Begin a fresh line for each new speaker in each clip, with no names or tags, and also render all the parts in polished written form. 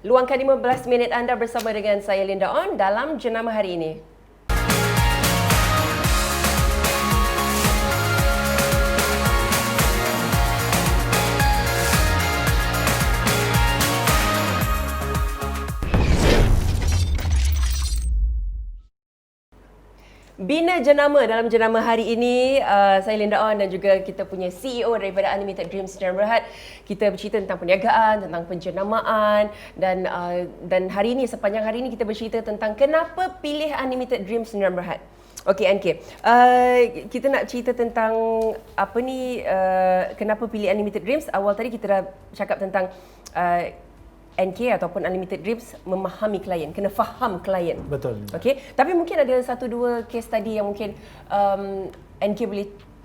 Luangkan 15 minit anda bersama dengan saya Linda On dalam Jenama Hari Ini. Bina Jenama dalam Jenama Hari Ini, saya Linda On dan juga kita punya CEO daripada Unlimited Dreams Sdn Bhd. Kita bercerita tentang perniagaan, tentang penjenamaan dan hari ini, sepanjang hari ini kita bercerita tentang kenapa pilih Unlimited Dreams Sdn Bhd. Okey NK, kita nak cerita tentang kenapa pilih Unlimited Dreams. Awal tadi kita dah cakap tentang NK ataupun Unlimited Dreams memahami klien, kena faham klien.
Betul.
Okey, tapi mungkin ada satu dua case study yang mungkin NK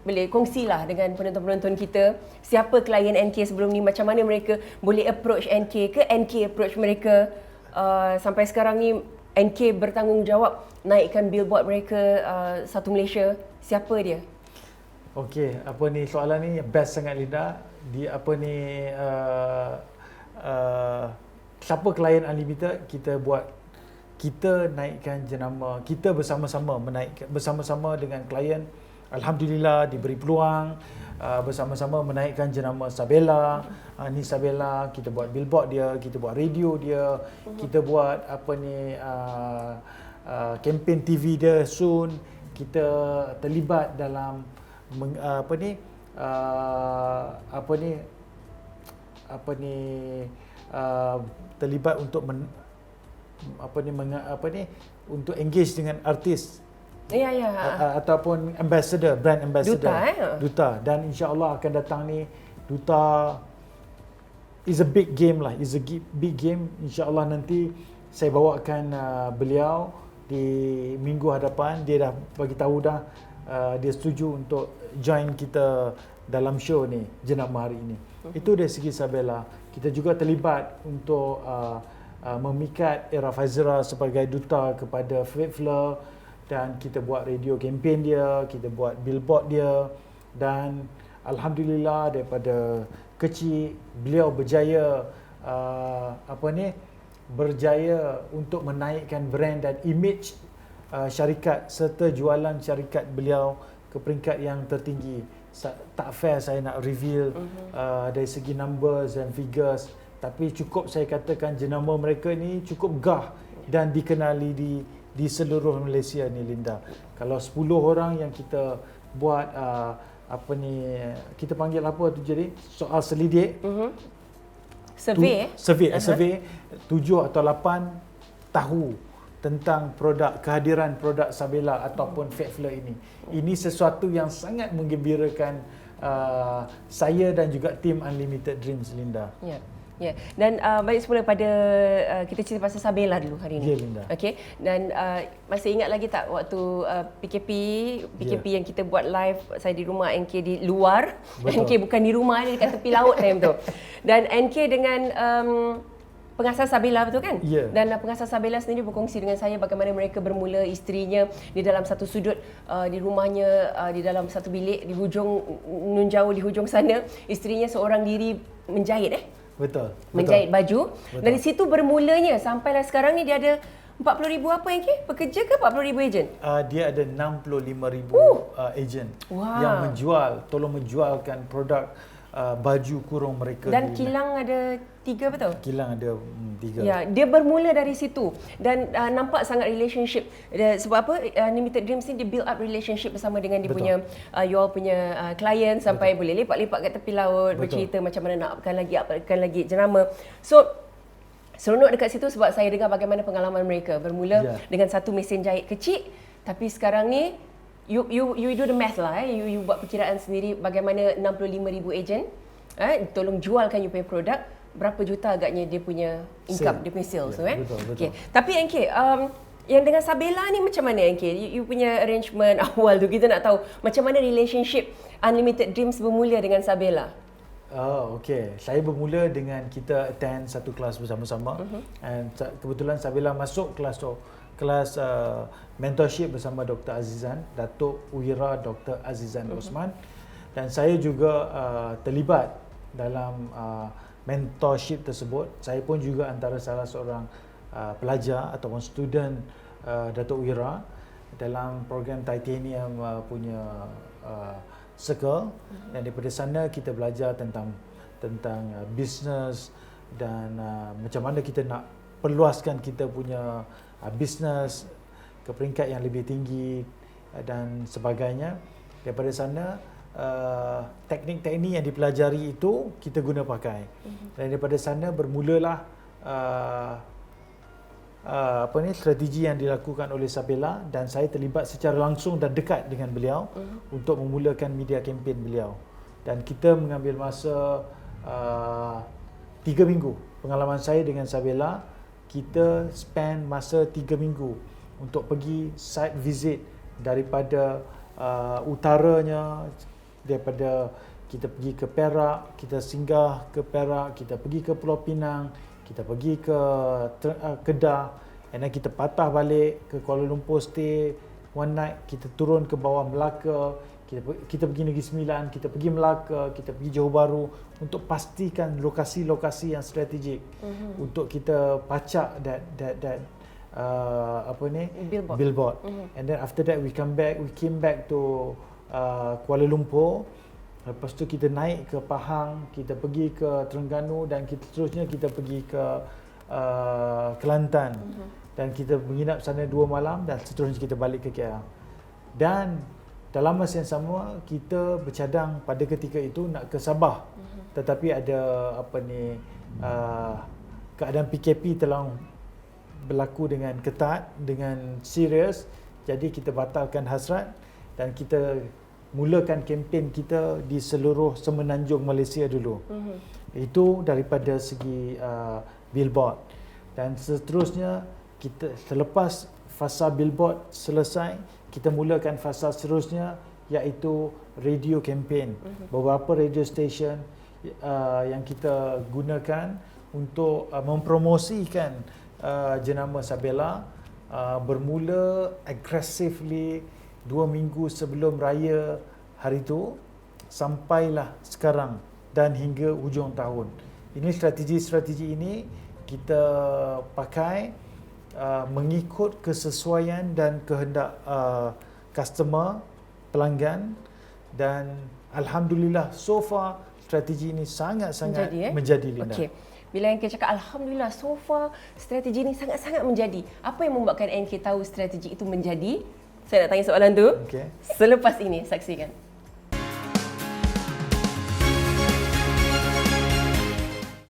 boleh kongsilah dengan penonton-penonton kita. Siapa klien NK sebelum ni, macam mana mereka boleh approach NK ke NK approach mereka. Sampai sekarang ni NK bertanggungjawab naikkan billboard mereka satu Malaysia. Siapa dia?
Okey, soalan ni best sangat Linda. Siapa klien Unlimited, kita naikkan jenama, kita bersama-sama bersama-sama dengan klien. Alhamdulillah diberi peluang bersama-sama menaikkan jenama Sabela. Ni Sabela, kita buat billboard dia, kita buat radio dia, kita buat kempen TV dia soon. Kita terlibat dalam terlibat untuk untuk engage dengan artis.
Ya.
Ataupun ambassador, brand ambassador. Duta. Dan insya-Allah akan datang ni Duta is a big game lah. Is a big game. Insya-Allah nanti saya bawakan beliau di minggu hadapan. Dia dah bagi tahu dah dia setuju untuk join kita dalam show ni, Jenama Hari Ini. Itu dari segi Sabela. Kita juga terlibat untuk memikat Era Faizra sebagai duta kepada Fate Fleur, dan kita buat radio kempen dia, kita buat billboard dia, dan alhamdulillah daripada kecil beliau berjaya berjaya untuk menaikkan brand dan image syarikat serta jualan syarikat beliau ke peringkat yang tertinggi. Tak fair saya nak reveal dari segi numbers dan figures, tapi cukup saya katakan jenama mereka ni cukup gah dan dikenali di seluruh Malaysia ni Linda. Kalau 10 orang yang kita buat kita panggil apa tu jadi soal selidik,
survey
7 atau 8 tahu tentang kehadiran produk Sabela ataupun Fate Fleur ini. Ini sesuatu yang sangat menggembirakan saya dan juga tim Unlimited Dreams Linda.
Ya. Dan balik semula pada kita cerita pasal Sabela dulu hari ini.
Ya, Linda.
Okey. Dan masih ingat lagi tak waktu PKP yang kita buat live, saya di rumah, NK di luar. Betul. NK bukan di rumah, dia dekat tepi laut time tu. Dan NK dengan pengasas Sabela, betul kan?
Ya.
Dan pengasas Sabela sendiri berkongsi dengan saya bagaimana mereka bermula isterinya di dalam satu sudut di rumahnya, di dalam satu bilik di hujung Nun Jauh, di hujung sana, isterinya seorang diri menjahit
Betul.
menjahit baju.
Betul.
Dari situ bermulanya sampailah sekarang ni dia ada 40,000 apa yang pekerja ke 40,000 ejen?
Dia ada 65,000 ejen yang tolong menjualkan produk baju kurung mereka.
Dan kilang ada 3, betul?
Kilang ada 3.
Ya, dia bermula dari situ dan nampak sangat relationship. Sebab apa? Unlimited Dreams ni dia build up relationship bersama dengan dia punya you all punya klien sampai boleh lepak-lepak kat tepi laut, bercerita macam mana nak apkan lagi jenama. So seronok dekat situ sebab saya dengar bagaimana pengalaman mereka bermula dengan satu mesin jahit kecil, tapi sekarang ni you do the math lah, you buat perkiraan sendiri bagaimana 65,000 ejen tolong jualkan you punya produk, berapa juta agaknya dia punya income, dia punya sales.
Betul.
Okay. Tapi NK, yang dengan Sabela ni macam mana NK? You punya arrangement awal tu, kita nak tahu macam mana relationship Unlimited Dreams bermula dengan Sabela.
Okey. Saya bermula dengan kita attend satu kelas bersama-sama. And kebetulan Sabela masuk kelas mentorship bersama Dr. Azizan, Datuk Wira Dr. Azizan Osman. Dan saya juga terlibat dalam mentorship tersebut. Saya pun juga antara salah seorang pelajar ataupun student Datuk Wira dalam program Titanium punya circle, dan daripada sana kita belajar tentang bisnes dan macam mana kita nak perluaskan kita punya bisnes ke peringkat yang lebih tinggi dan sebagainya. Daripada sana teknik-teknik yang dipelajari itu kita guna pakai. Dan daripada sana bermulalah strategi yang dilakukan oleh Sabela, dan saya terlibat secara langsung dan dekat dengan beliau untuk memulakan media kempen beliau. Dan kita mengambil masa 3 minggu. Pengalaman saya dengan Sabela, kita spend masa 3 minggu untuk pergi site visit daripada utaranya, daripada kita pergi ke Perak, kita singgah ke Perak, kita pergi ke Pulau Pinang, kita pergi ke Kedah, and then kita patah balik ke Kuala Lumpur, stay one night, kita turun ke bawah Melaka, kita pergi Negeri Sembilan, kita pergi Melaka, kita pergi Johor Bahru untuk pastikan lokasi-lokasi yang strategik untuk kita pacak billboard. And then after that we came back to Kuala Lumpur. Lepas tu kita naik ke Pahang, kita pergi ke Terengganu, dan seterusnya kita pergi ke Kelantan. Dan kita menginap sana 2 malam, dan seterusnya kita balik ke KL. Dan dalam masa yang sama kita bercadang pada ketika itu nak ke Sabah. Tetapi ada keadaan PKP telah berlaku dengan ketat, dengan serius. Jadi kita batalkan hasrat dan kita mulakan kempen kita di seluruh semenanjung Malaysia dulu. Itu daripada segi billboard. Dan seterusnya kita selepas fasa billboard selesai, kita mulakan fasa seterusnya, iaitu radio campaign. Beberapa radio station yang kita gunakan untuk mempromosikan jenama Sabela bermula aggressively 2 minggu sebelum raya hari itu sampailah sekarang dan hingga hujung tahun. Ini strategi ini kita pakai mengikut kesesuaian dan kehendak customer, pelanggan, dan alhamdulillah so far strategi ini sangat-sangat menjadi Linda.
Okay. Bila NK cakap alhamdulillah so far strategi ini sangat-sangat menjadi, apa yang membuatkan NK tahu strategi itu menjadi? Saya nak tanya soalan tu. Okay. Selepas ini saksikan.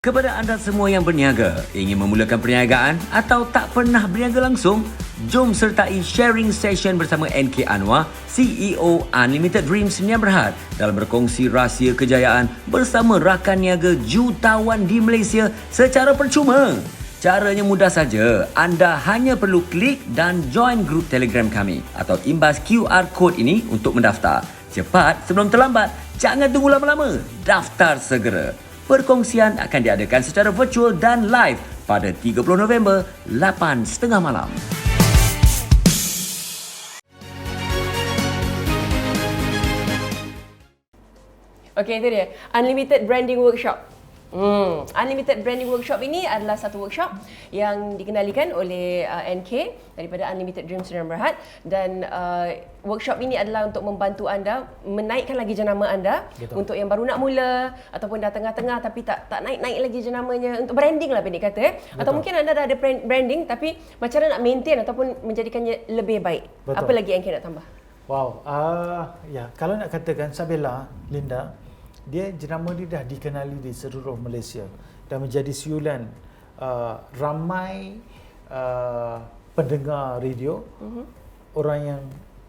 Kepada anda semua yang berniaga, ingin memulakan perniagaan atau tak pernah berniaga langsung, jom sertai sharing session bersama NK Anwar, CEO Unlimited Dreams Sdn Bhd dalam berkongsi rahsia kejayaan bersama rakan niaga jutawan di Malaysia secara percuma. Caranya mudah saja. Anda hanya perlu klik dan join grup Telegram kami atau imbas QR code ini untuk mendaftar. Cepat sebelum terlambat. Jangan tunggu lama-lama. Daftar segera. Perkongsian akan diadakan secara virtual dan live pada 30 November 8.30 malam.
Okey, itu dia. Unlimited Branding Workshop. Unlimited Branding Workshop ini adalah satu workshop yang dikendalikan oleh NK daripada Unlimited Dreams Sdn Bhd, dan workshop ini adalah untuk membantu anda menaikkan lagi jenama anda. Betul. Untuk yang baru nak mula ataupun dah tengah-tengah tapi tak naik lagi jenamanya, untuk branding lah pendek kata. Atau mungkin anda dah ada branding tapi macam mana nak maintain ataupun menjadikannya lebih baik. Betul. Apa lagi NK nak tambah?
Wow, kalau nak katakan Sabela, Linda, dia jenama dia dah dikenali di seluruh Malaysia dan menjadi siulan ramai pendengar radio, orang yang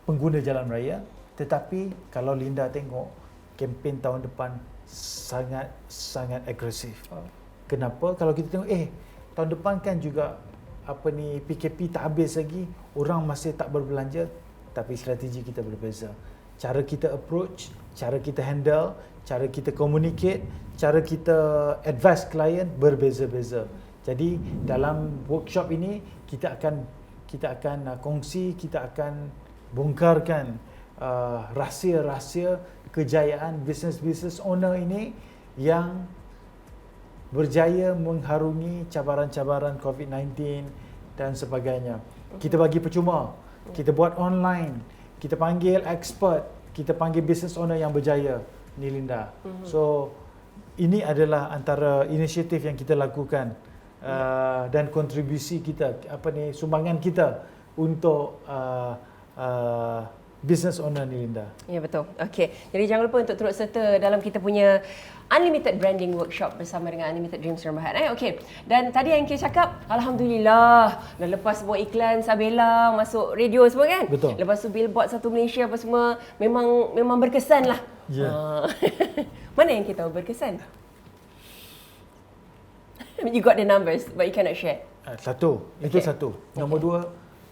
pengguna jalan raya. Tetapi kalau Linda tengok kempen tahun depan sangat agresif. Kenapa? Kalau kita tengok tahun depan kan juga PKP tak habis lagi, orang masih tak berbelanja, tapi strategi kita berbeza. Cara kita approach, cara kita handle, cara kita communicate, cara kita advise klien berbeza-beza. Jadi dalam workshop ini kita akan kongsi, kita akan bongkarkan rahsia-rahsia kejayaan business owner ini yang berjaya mengharungi cabaran-cabaran COVID-19 dan sebagainya. Kita bagi percuma, kita buat online, kita panggil expert, kita panggil business owner yang berjaya, ni Linda. So ini adalah antara inisiatif yang kita lakukan dan kontribusi kita, sumbangan kita untuk business owner ni Linda.
Ya, betul. Okey. Jadi jangan lupa untuk turut serta dalam kita punya Unlimited Branding Workshop bersama dengan Unlimited Dreams Rumah Berhad. Okey. Dan tadi yang kita cakap, alhamdulillah, dah lepas buat iklan Sabela masuk radio semua kan?
Betul.
Lepas tu billboard satu Malaysia apa semua, memang berkesan lah.
Ya.
Mana yang kita tahu berkesan? You got the numbers but you cannot share.
Satu, itu
Okay.
satu. Nombor dua,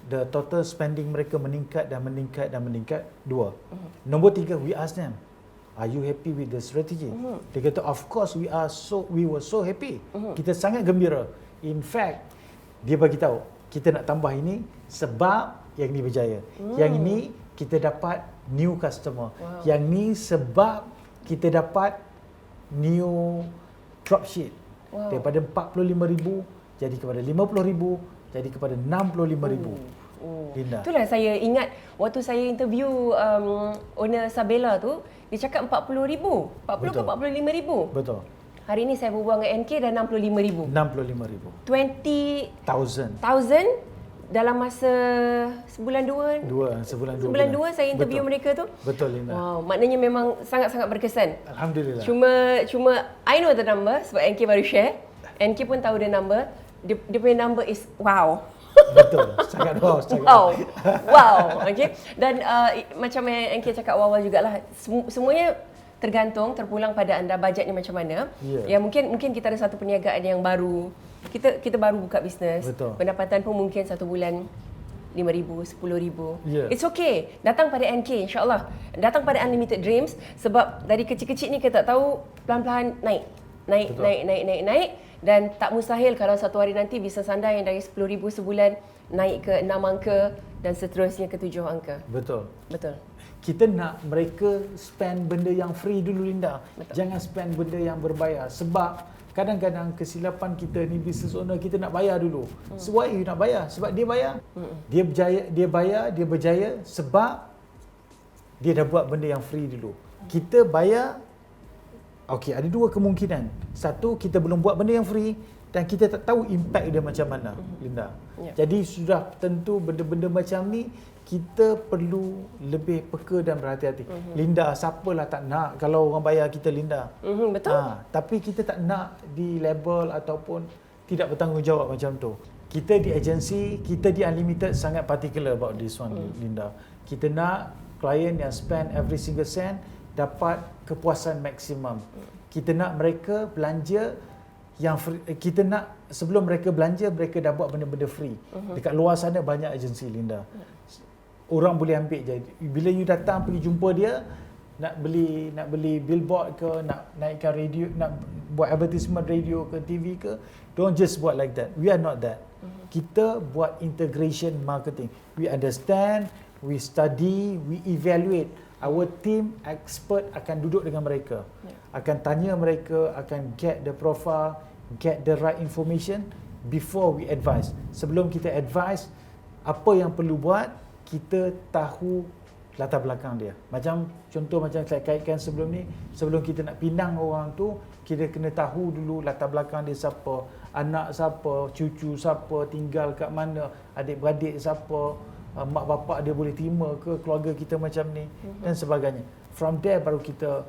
the total spending mereka meningkat dan meningkat dan meningkat. Dua. Nombor tiga, we ask them, are you happy with the strategy? Dia kata, of course we were so happy. Kita sangat gembira. In fact, dia bagi tahu, kita nak tambah ini sebab yang ni berjaya. Yang ini kita dapat new customer. Yang ni sebab kita dapat new dropship. Daripada 45,000 jadi kepada 50,000, jadi kepada 65,000. Linda.
Itulah saya ingat waktu saya interview owner Sabela tu, dia cakap 40,000. 40 ke
Betul.
45,000.
Betul.
Hari ni saya berbual dengan NK dah 65,000.
65,000.
20,000 dalam masa sebulan dua.
Sebulan
Sebulan 2 saya interview
Betul.
mereka tu.
Betul, Linda.
Wow, maknanya memang sangat-sangat berkesan.
Alhamdulillah.
Cuma I know the number sebab NK baru share. NK pun tahu the number. Dia punya number is wow.
Betul. Sangat wow.
Wow. Okay. Dan macam yang NK cakap awal-awal jugalah, semuanya tergantung, terpulang pada anda bajetnya macam mana.
Yeah.
Ya, mungkin kita ada satu perniagaan yang baru. Kita baru buka bisnes.
Betul.
Pendapatan pun mungkin satu bulan 5,000, 10,000.
Yeah.
It's okay. Datang pada NK, insyaAllah. Datang pada Unlimited Dreams sebab dari kecil-kecil ni kita tak tahu pelan-pelan naik. Naik. Dan tak mustahil kalau satu hari nanti bisnes anda yang dari 10,000 sebulan naik ke 6 angka dan seterusnya ke 7 angka.
Betul. Kita nak mereka spend benda yang free dulu, Linda.
Betul.
Jangan spend benda yang berbayar. Sebab kadang-kadang kesilapan kita ni business owner, kita nak bayar dulu. So why you nak bayar? Sebab dia bayar. Dia berjaya sebab dia dah buat benda yang free dulu. Kita bayar, okey, ada dua kemungkinan. Satu, kita belum buat benda yang free dan kita tak tahu impact dia macam mana, Linda.
Yeah.
Jadi sudah tentu benda-benda macam ni kita perlu lebih peka dan berhati-hati. Linda, siapalah tak nak kalau orang bayar kita, Linda.
Betul.
Tapi kita tak nak di label ataupun tidak bertanggungjawab macam tu. Kita di agensi, kita di Unlimited sangat particular about this one, Linda. Kita nak klien yang spend every single cent dapat kepuasan maksimum. Kita nak mereka belanja yang free. Kita nak sebelum mereka belanja, mereka dah buat benda-benda free. Dekat luar sana banyak agensi, Linda. Orang boleh ambil je. Bila you datang pergi jumpa dia, nak beli billboard ke, nak naikkan radio, nak buat advertisement radio ke, TV ke, don't just buat like that. We are not that. Kita buat integration marketing. We understand, we study, we evaluate. Our team expert akan duduk dengan mereka. Akan tanya mereka, akan get the profile, get the right information before we advise. Sebelum kita advise, apa yang perlu buat, kita tahu latar belakang dia. Macam contoh macam saya kaitkan sebelum ni, sebelum kita nak pinang orang tu, kita kena tahu dulu latar belakang dia siapa, anak siapa, cucu siapa, tinggal kat mana, adik-beradik siapa, mak bapak dia boleh terima ke keluarga kita macam ni dan sebagainya. From there baru kita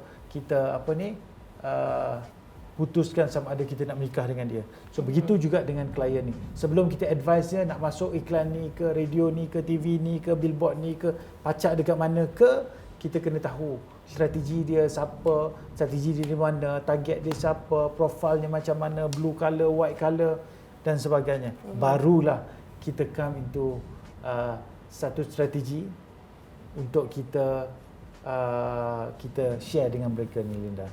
putuskan sama ada kita nak menikah dengan dia. So begitu juga dengan klien ni. Sebelum kita advise dia nak masuk iklan ni ke, radio ni ke, TV ni ke, billboard ni ke, pacak dekat mana ke, kita kena tahu strategi dia siapa, strategi dia di mana, target dia siapa, profilnya macam mana, blue color, white color dan sebagainya. Barulah kita come into satu strategi untuk kita share dengan mereka ni, Linda.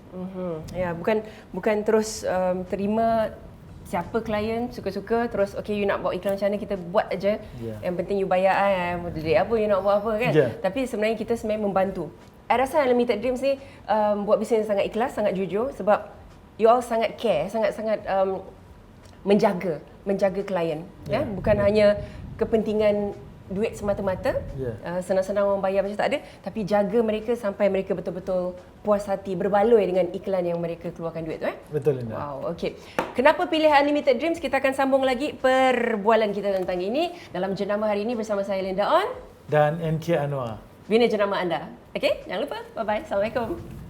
Ya, bukan terus terima siapa klien suka-suka terus okey you nak buat iklan macam mana kita buat aja.
Yeah.
Yang penting you bayar duit apa you nak buat apa kan.
Yeah.
Tapi sebenarnya kita membantu. I rasa Unlimited Dreams ni buat bisnes sangat ikhlas, sangat jujur sebab you all sangat care, sangat-sangat menjaga klien, ya. Bukan hanya kepentingan duit semata-mata, senang-senang orang bayar macam tak ada, tapi jaga mereka sampai mereka betul-betul puas hati, berbaloi dengan iklan yang mereka keluarkan duit tu.
Betul, Linda.
Wow, okey. Kenapa pilih Unlimited Dreams? Kita akan sambung lagi perbualan kita tentang ini dalam jenama hari ini bersama saya Linda On
dan NK Anwar.
Bina jenama anda. Okey, jangan lupa. Bye-bye. Assalamualaikum.